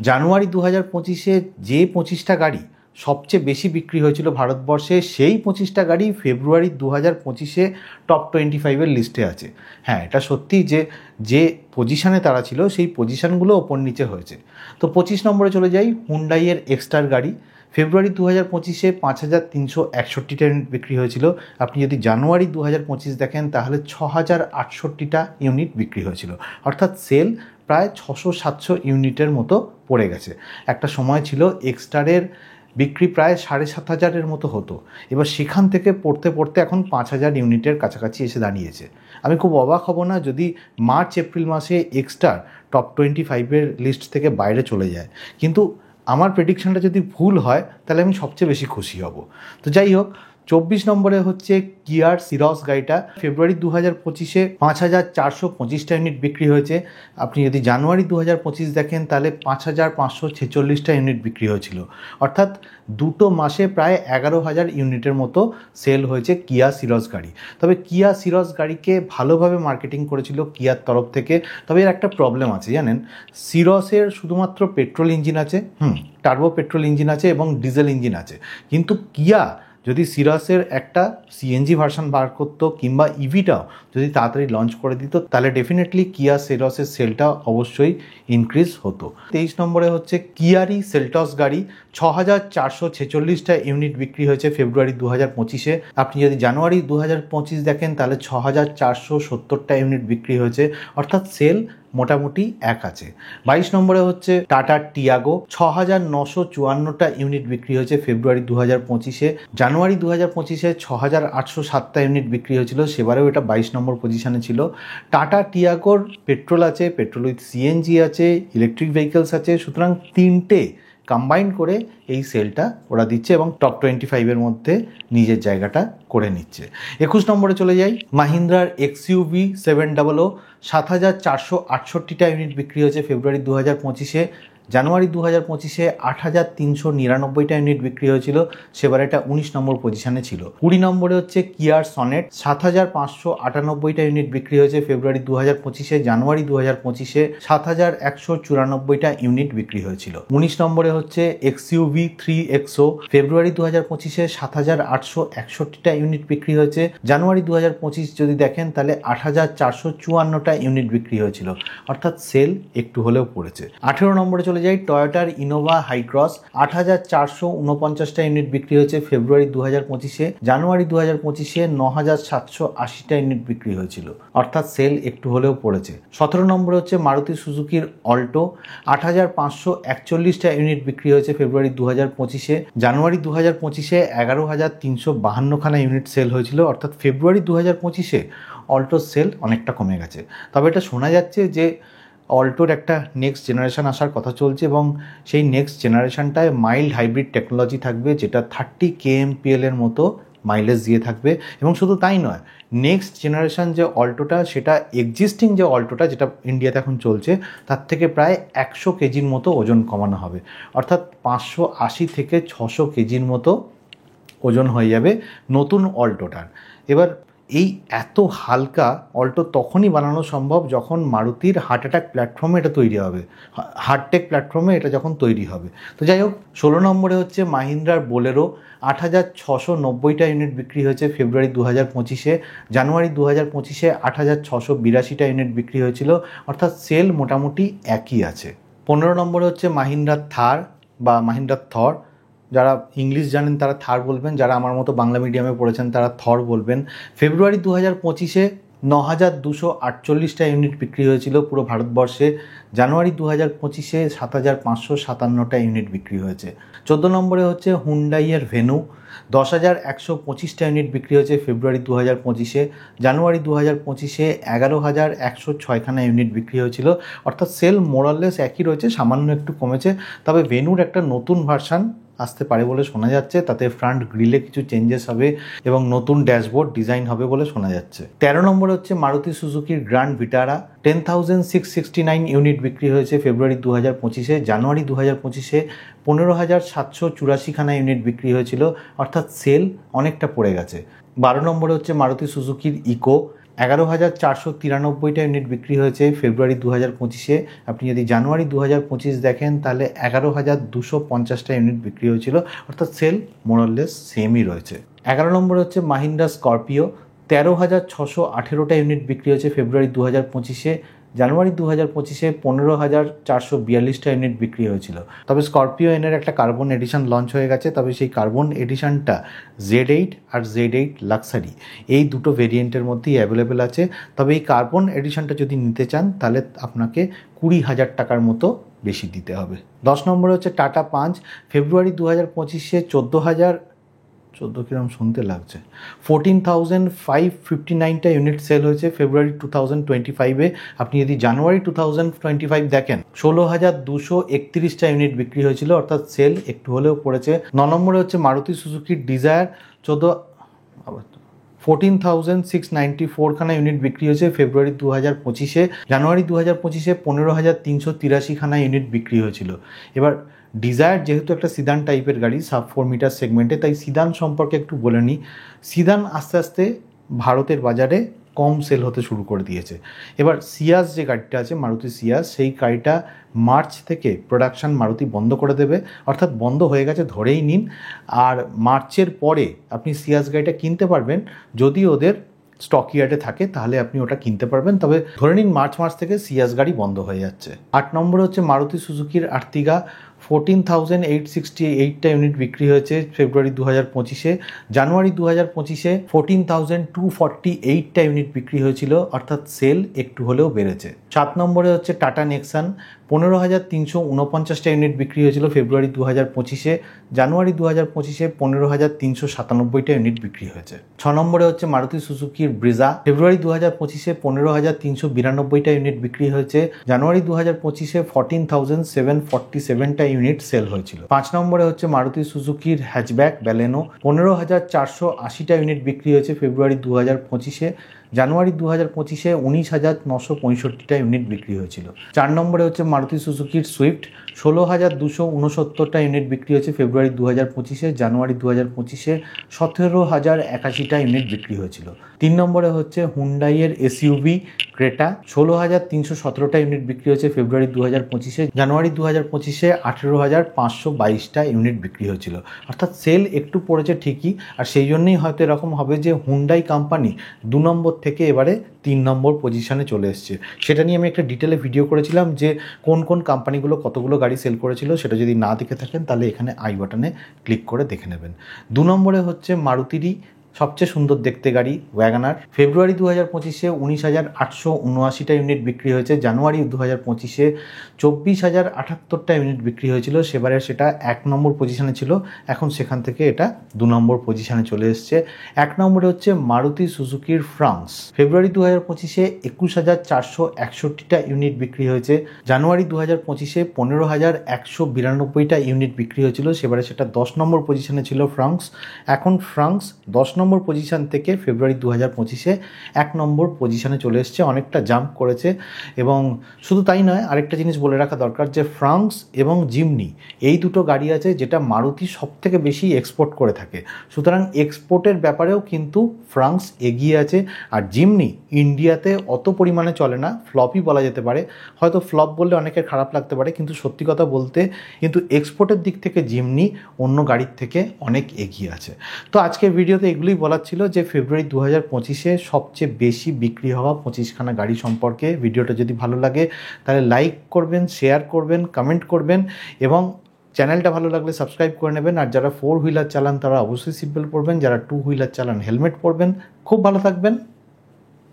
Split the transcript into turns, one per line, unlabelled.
জানুয়ারি 2025-এ যে 25টা গাড়ি সবচেয়ে বেশি বিক্রি হয়েছিল ভারতবর্ষে, সেই 25টা গাড়ি ফেব্রুয়ারি 2025-এ টপ 25-এর লিস্টে আছে। হ্যাঁ, এটা সত্যি যে পজিশানে তারা ছিল সেই পজিশানগুলো ওপর নিচে হয়েছে। তো 25 নম্বরে চলে যাই, হুন্ডাইয়ের এক্সটার গাড়ি। ফেব্রুয়ারি 2025-এ 5361টা ইউনিট বিক্রি হয়েছিল। আপনি যদি জানুয়ারি 2025 দেখেন তাহলে 6068টা ইউনিট বিক্রি হয়েছিল, অর্থাৎ সেল প্রায় 600-700 ইউনিটের মতো পড়ে গেছে। একটা সময় ছিল এক্সটারের বিক্রি প্রায় 7500-এর মতো হতো, এবার সেখান থেকে পড়তে পড়তে এখন 5000 ইউনিটের কাছাকাছি এসে দাঁড়িয়েছে। আমি খুব অবাক হব না যদি মার্চ এপ্রিল মাসে এক্সটার টপ 25-এর লিস্ট থেকে বাইরে চলে যায়, কিন্তু আমার প্রেডিকশনটা যদি ভুল হয় তাহলে আমি সবচেয়ে বেশি খুশি হব। তো যাই হোক, 24 নম্বরে হচ্ছে কিয়ার সিরস গাড়িটা। ফেব্রুয়ারি 2025-এ 5425টা ইউনিট বিক্রি হয়েছে। আপনি যদি জানুয়ারি 2025 দেখেন তাহলে 5546টা ইউনিট বিক্রি হয়েছিল, অর্থাৎ দুটো মাসে প্রায় 11000 ইউনিটের মতো সেল হয়েছে কিয়া সিরস গাড়ি। তবে কিয়া সিরস গাড়িকে ভালোভাবে মার্কেটিং করেছিল কিয়ার তরফ থেকে। তবে এর একটা প্রবলেম আছে জানেন, সিরসের শুধুমাত্র পেট্রোল ইঞ্জিন আছে, টার্বো পেট্রোল ইঞ্জিন আছে এবং ডিজেল ইঞ্জিন আছে, কিন্তু কিয়া যদি সিরাসের একটা সিএনজি ভার্সন বার করতো কিংবা ইভিটাও যদি তাড়াতাড়ি লঞ্চ করে দিত তাহলে ডেফিনেটলি কিয়া সেলটসের সেলটা অবশ্যই ইনক্রিজ হতো। 23 নম্বরে হচ্ছে কিয়ারি সেলটস গাড়ি। 6446টা ইউনিট বিক্রি হয়েছে ফেব্রুয়ারি 2025-এ। আপনি যদি জানুয়ারি 2025 দেখেন তাহলে 6470টা ইউনিট বিক্রি হয়েছে, অর্থাৎ সেল মোটামুটি এক আছে। 22 নম্বরে হচ্ছে টাটা টিয়াগো। 6954টা ইউনিট বিক্রি হয়েছে ফেব্রুয়ারি 2025-এ। জানুয়ারি 2025-এ 6807টা ইউনিট বিক্রি হয়েছিল, সেবারেও এটা 22 নম্বর পজিশনে ছিল। টাটা টিয়াগোর পেট্রোল আছে, পেট্রোল উইথ সিএনজি আছে, ইলেকট্রিক ভেহিকলস আছে, সুতরাং তিনটে কম্বাইন করে এই সেলটা ওরা দিচ্ছে এবং টপ 25-এর মধ্যে নিজের জায়গাটা করে নিচ্ছে। 21 নম্বরে চলে যাই, মাহিন্দ্রার XUV 700। 7468টা ইউনিট বিক্রি হয়েছে ফেব্রুয়ারি 2025-এ। জানুয়ারি 2025-এ 8399টা ইউনিট বিক্রি হয়েছিল, সেবার এটা 19 নম্বর পজিশনে ছিল। 20 নম্বরে হচ্ছে কিয়ার সনেট। 7598টা ইউনিট বিক্রি হয়েছে ফেব্রুয়ারি 2025-এ। জানুয়ারি 2025-এ 7194টা ইউনিট বিক্রি হয়েছিল। 19 নম্বরে হচ্ছে XUV 3XO। ফেব্রুয়ারি 2025-এ 7861টা ইউনিট বিক্রি হয়েছে। জানুয়ারি 2025 যদি দেখেন তাহলে 8454টা ইউনিট বিক্রি হয়েছিল, অর্থাৎ সেল একটু হলেও পড়েছে। 18 নম্বরে চলে যাই, টয়োটার ইনোভা হাইক্রস। 8449টা ইউনিট বিক্রি হয়েছে ফেব্রুয়ারি 2025-এ। জানুয়ারি 2025-এ 9780টা ইউনিট বিক্রি হয়েছিল, অর্থাৎ সেল একটু হলেও পড়েছে। 17 নম্বরে হচ্ছে মারুতি সুজুকির অল্টো। 8541টা ইউনিট বিক্রি হয়েছে ফেব্রুয়ারি 2025-এ। জানুয়ারি 2025-এ 11352খানা ইউনিট সেল হয়েছিল, অর্থাৎ ফেব্রুয়ারি 2025-এ অল্টোর সেল অনেকটা কমে গেছে। তবে এটা শোনা যাচ্ছে যে অল্টোর একটা নেক্সট জেনারেশন আসার কথা চলছে এবং সেই নেক্সট জেনারেশনটায় মাইল্ড হাইব্রিড টেকনোলজি থাকবে, যেটা 30 kmpl এর মতো মাইলেজ দিয়ে থাকবে। এবং শুধু তাই নয়, নেক্সট জেনারেশন যে অল্টোটা সেটা এক্সিস্টিং যে অল্টোটা যেটা ইন্ডিয়াতে এখন চলছে তার থেকে প্রায় 100 কেজির মতো ওজন কমানো হবে, অর্থাৎ 580 থেকে 600 কেজির মতো ওজন হয়ে যাবে নতুন অল্টোটার। এবার এই এত হালকা অল্টো তখনই বানানো সম্ভব যখন মারুতির হার্ট অ্যাটাক প্ল্যাটফর্মে এটা তৈরি হবে, হার্টটেক প্ল্যাটফর্মে এটা যখন তৈরি হবে। তো যাই হোক, 16 নম্বরে হচ্ছে মাহিন্দ্রার বোলেরো। 8690টা ইউনিট বিক্রি হয়েছে ফেব্রুয়ারি 2025-এ। জানুয়ারি 2025-এ 8682টা ইউনিট বিক্রি হয়েছিল, অর্থাৎ সেল মোটামুটি একই আছে। 15 নম্বরে হচ্ছে মাহিন্দ্রার থার বা মাহিন্দ্রার থর। যারা ইংলিশ জানেন তারা থার বলবেন, যারা আমার মতো বাংলা মিডিয়ামে পড়েছেন তারা থর বলবেন। ফেব্রুয়ারি 2025-এ 9248টা ইউনিট বিক্রি হয়েছিল পুরো ভারতবর্ষে। জানুয়ারি 2025-এ 7557টা ইউনিট বিক্রি হয়েছে। 14 নম্বরে হচ্ছে হুন্ডাইয়ের ভেনু। 10125টা ইউনিট বিক্রি হয়েছে ফেব্রুয়ারি 2025-এ। জানুয়ারি 2025-এ 11106খানা ইউনিট বিক্রি হয়েছিল, অর্থাৎ সেল মোরাললেস একই রয়েছে, সামান্য একটু কমেছে। তবে ভেনুর একটা নতুন ভার্সান আসতে পারে বলে শোনা যাচ্ছে, তাতে ফ্রন্ট গ্রিলে কিছু চেঞ্জেস হবে এবং নতুন ড্যাশবোর্ড ডিজাইন হবে বলে শোনা যাচ্ছে। 13 নম্বরে হচ্ছে মারুতি সুজুকির গ্র্যান্ড ভিটারা। 10669 ইউনিট বিক্রি হয়েছে ফেব্রুয়ারি 2025-এ। জানুয়ারি 2025-এ 15784খানা ইউনিট বিক্রি হয়েছিল, অর্থাৎ সেল অনেকটা পড়ে গেছে। 12 নম্বরে হচ্ছে মারুতি সুজুকির ইকো। 11,493টা ইউনিট বিক্রি হয়েছে ফেব্রুয়ারি 2025-এ। আপনি যদি জানুয়ারি 2025 দেখেন তাহলে 11,250টা ইউনিট বিক্রি হয়েছিল, অর্থাৎ সেল মোরাললেস সেমই রয়েছে। 11 নম্বরে হচ্ছে মাহিন্দ্রা স্করপিও, 13,618টা ইউনিট বিক্রি হয়েছে ফেব্রুয়ারি 2025-এ। জানুয়ারি 2025-এ 15,442টা ইউনিট বিক্রি হয়েছিল। তবে স্করপিও এনের একটা কার্বন এডিশন লঞ্চ হয়ে গেছে, তবে সেই কার্বন এডিশনটা Z8 আর Z8 লাক্সারি এই দুটো ভেরিয়েন্টের মধ্যেই অ্যাভেলেবেল আছে। তবে এই কার্বন এডিশনটা যদি নিতে চান তাহলে আপনাকে 20,000 টাকার মতো বেশি দিতে হবে। 10 নম্বরে হচ্ছে টাটা পাঞ্চ, ফেব্রুয়ারি 2025-এ 14 কিরম শুনতে লাগছে 14,559টা ইউনিট সেল হয়েছে ফেব্রুয়ারি 2025-এ। আপনি যদি জানুয়ারি 2025 দেখেন 16,231টা ইউনিট বিক্রি হয়েছিল, অর্থাৎ সেল একটু হলেও পড়েছে। 9 নম্বরে হচ্ছে মারুতি সুজুকির ডিজায়ার, 14,694খানা ইউনিট বিক্রি হয়েছে ফেব্রুয়ারি 2025-এ। জানুয়ারি 2025-এ 15,383খানা ইউনিট বিক্রি হয়েছিল। এবার ডিজায়ার যেহেতু একটা সিদান টাইপের গাড়ি, সাব 4 মিটার সেগমেন্টে, তাই সিদান সম্পর্কে একটু বলে নিই। সিদান আস্তে আস্তে ভারতের বাজারে কম সেল হতে শুরু করে দিয়েছে। এবার সিয়াস যে গাড়িটা আছে মারুতি সিয়াস, সেই গাড়িটা মার্চ থেকে প্রোডাকশান মারুতি বন্ধ করে দেবে, অর্থাৎ বন্ধ হয়ে গেছে ধরেই নিন। আর মার্চের পরে আপনি সিয়াস গাড়িটা কিনতে পারবেন, যদি ওদের স্টক ইয়ার্ডে থাকে তাহলে আপনি ওটা কিনতে পারবেন। তবে ধরে নিন মার্চ মাস থেকে সিয়াস গাড়ি বন্ধ হয়ে যাচ্ছে। 8 নম্বরে হচ্ছে মারুতি সুজুকির আর্টিগা, 14,868টা ইউনিট বিক্রি হয়েছে ফেব্রুয়ারি 2025-এ। জানুয়ারি 2025-এ 14,248টা ইউনিট বিক্রি হয়েছিল, অর্থাৎ সেল একটু হলেও বেড়েছে। 7 নম্বরে হচ্ছে টাটা নেক্সান, 15,349টা ইউনিট বিক্রি হয়েছিল ফেব্রুয়ারি 2025-এ। জানুয়ারি 2025-এ 15,397টা ইউনিট বিক্রি হয়েছে। 6 নম্বরে হচ্ছে মারুতি সুজুকির ব্রিজা, ফেব্রুয়ারি 2025-এ 15,392টা ইউনিট বিক্রি হয়েছে। জানুয়ারি 2025-এ 14,747টা ইউনিট সেল হয়েছিল। 5 নম্বরে হচ্ছে মারুতি সুজুকির হ্যাচব্যাক ব্যালেনো, 15,480টা ইউনিট বিক্রি হয়েছে ফেব্রুয়ারি 2025-এ। জানুয়ারি 2025-এ 19,965টা ইউনিট বিক্রি হয়েছিল। 4 নম্বরে হচ্ছে মারুতি সুজুকির সুইফট, 16,269টা ইউনিট বিক্রি হয়েছে ফেব্রুয়ারি 2025-এ। জানুয়ারি 2025-এ 17,081টা ইউনিট বিক্রি হয়েছিল। 3 নম্বরে হচ্ছে হুন্ডাইয়ের এসইউভি ক্রেটা, 16,317টা ইউনিট বিক্রি হয়েছে ফেব্রুয়ারি 2025-এ। জানুয়ারি 2025-এ 18,522টা ইউনিট বিক্রি হয়েছিল, অর্থাৎ সেল একটু পড়েছে ঠিকই। আর সেই জন্যই হয়তো এরকম হবে যে হুন্ডাই কোম্পানি 2 নম্বর থেকে এবারে 3 নম্বর পজিশনে চলে এসছে। সেটা নিয়ে আমি একটা ডিটেলে ভিডিও করেছিলাম যে কোন কোন কোম্পানিগুলো কতগুলো গাড়ি সেল করেছিল, সেটা যদি না দেখে থাকেন তাহলে এখানে আই বাটনে ক্লিক করে দেখে নেবেন। 2 নম্বরে হচ্ছে মারুতিরই সবচেয়ে সুন্দর দেখতে গাড়ি ওয়াগনার, ফেব্রুয়ারি 2025-এ 19,879টা ইউনিট বিক্রি হয়েছে। জানুয়ারি 2025-এ 24,078টা ইউনিট বিক্রি হয়েছিল, সেবারে সেটা 1 নম্বর পজিশনে ছিল, এখন সেখান থেকে এটা 2 নম্বর পজিশনে চলে এসছে। 1 নম্বরে হচ্ছে মারুতি সুজুকির ফ্রান্স, ফেব্রুয়ারি 2025-এ 21,461টা ইউনিট বিক্রি হয়েছে। জানুয়ারি 2025-এ 15,192টা ইউনিট বিক্রি হয়েছিল, সেবারে সেটা 10 নম্বর পজিশনে ছিল ফ্রান্স। এখন ফ্রান্স 10 নম্বর পজিশন থেকে ফেব্রুয়ারি 2025-এ 1 নম্বর পজিশনে চলে এসছে, অনেকটা জাম্প করেছে। এবং শুধু তাই নয়, আরেকটা জিনিস বলে রাখা দরকার যে ফ্রান্স এবং জিমনি এই দুটো গাড়ি আছে যেটা মারুতি সব থেকে বেশি এক্সপোর্ট করে থাকে, সুতরাং এক্সপোর্টের ব্যাপারেও কিন্তু ফ্রান্স এগিয়ে আছে। আর জিমনি ইন্ডিয়াতে অত পরিমাণে চলে না, ফ্লপই বলা যেতে পারে। হয়তো ফ্লপ বললে অনেকের খারাপ লাগতে পারে, কিন্তু সত্যি কথা বলতে কিন্তু এক্সপোর্টের দিক থেকে জিমনি অন্য গাড়ির থেকে অনেক এগিয়ে আছে। তো আজকের ভিডিওতে এগুলোই বলার ছিল যে ফেব্রুয়ারি 2025-এ সবচেয়ে বেশি বিক্রি হওয়া 25খানা গাড়ি সম্পর্কে। ভিডিওটা যদি ভালো লাগে তাহলে লাইক করবেন, শেয়ার করবেন, কমেন্ট করবেন এবং চ্যানেলটা ভালো লাগলে সাবস্ক্রাইব করে নেবেন। আর যারা 4 হুইলার চালান তারা অবশ্যই সিট বেল্ট পরবেন, যারা 2 হুইলার চালান হেলমেট পরবেন। খুব ভালো থাকবেন।